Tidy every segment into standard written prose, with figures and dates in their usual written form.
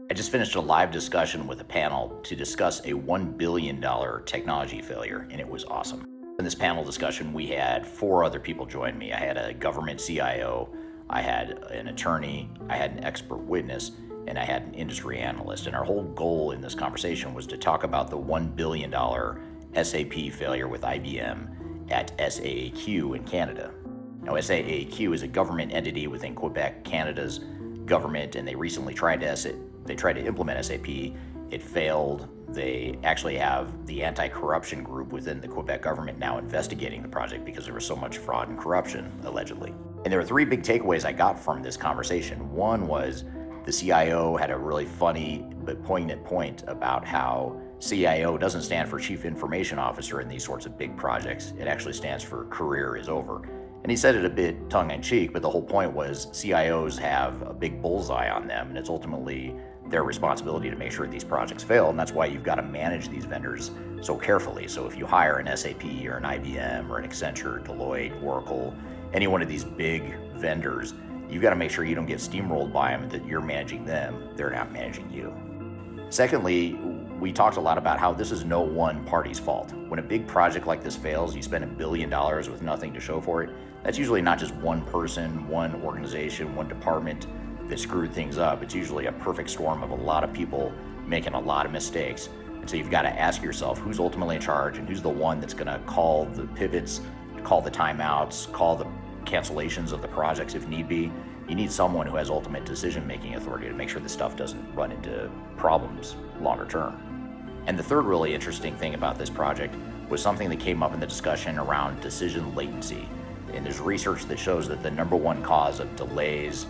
I just finished a live discussion with a panel to discuss a $1 billion technology failure, and it was awesome. In this panel discussion, we had four other people join me. I had a government CIO, I had an attorney, I had an expert witness, and I had an industry analyst. And our whole goal in this conversation was to talk about the $1 billion SAP failure with IBM at SAAQ in Canada. Now, SAAQ is a government entity within Quebec, Canada's government, and they recently tried to implement SAP. It failed. They actually have the anti-corruption group within the Quebec government now investigating the project because there was so much fraud and corruption, allegedly. And there were three big takeaways I got from this conversation. One was the CIO had a really funny but poignant point about how CIO doesn't stand for Chief Information Officer in these sorts of big projects. It actually stands for career is over. And he said it a bit tongue-in-cheek, but the whole point was CIOs have a big bullseye on them, and it's ultimately their responsibility to make sure these projects fail, and that's why you've got to manage these vendors so carefully. So if you hire an SAP or an IBM or an Accenture, Deloitte, Oracle, any one of these big vendors, you've got to make sure you don't get steamrolled by them, that you're managing them, they're not managing you. Secondly, we talked a lot about how this is no one party's fault. When a big project like this fails, you spend $1 billion with nothing to show for it. That's usually not just one person, one organization, one department that screwed things up. It's usually a perfect storm of a lot of people making a lot of mistakes. And so you've got to ask yourself who's ultimately in charge and who's the one that's going to call the pivots, call the timeouts, call the cancellations of the projects if need be. You need someone who has ultimate decision-making authority to make sure this stuff doesn't run into problems longer term. And the third really interesting thing about this project was something that came up in the discussion around decision latency. And there's research that shows that the number one cause of delays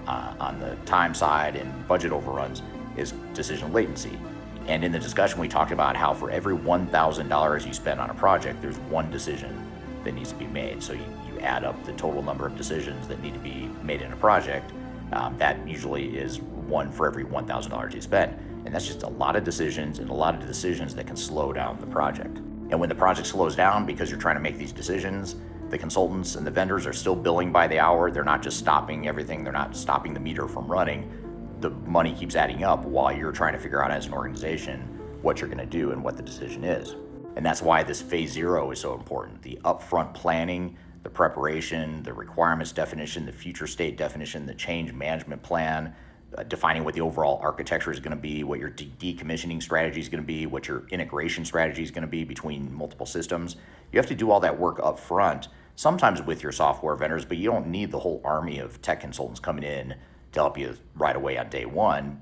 on the time side and budget overruns is decision latency. And in the discussion, we talked about how for every $1,000 you spend on a project, there's one decision that needs to be made. So you add up the total number of decisions that need to be made in a project. That usually is one for every $1,000 you spend. And that's just a lot of decisions and a lot of decisions that can slow down the project. And when the project slows down because you're trying to make these decisions, the consultants and the vendors are still billing by the hour. They're not just stopping everything. They're not stopping the meter from running. The money keeps adding up while you're trying to figure out as an organization what you're going to do and what the decision is. And that's why this phase zero is so important. The upfront planning, the preparation, the requirements definition, the future state definition, the change management plan, defining what the overall architecture is going to be, what your decommissioning strategy is going to be, what your integration strategy is going to be between multiple systems. You have to do all that work up front, sometimes with your software vendors, but you don't need the whole army of tech consultants coming in to help you right away on day one.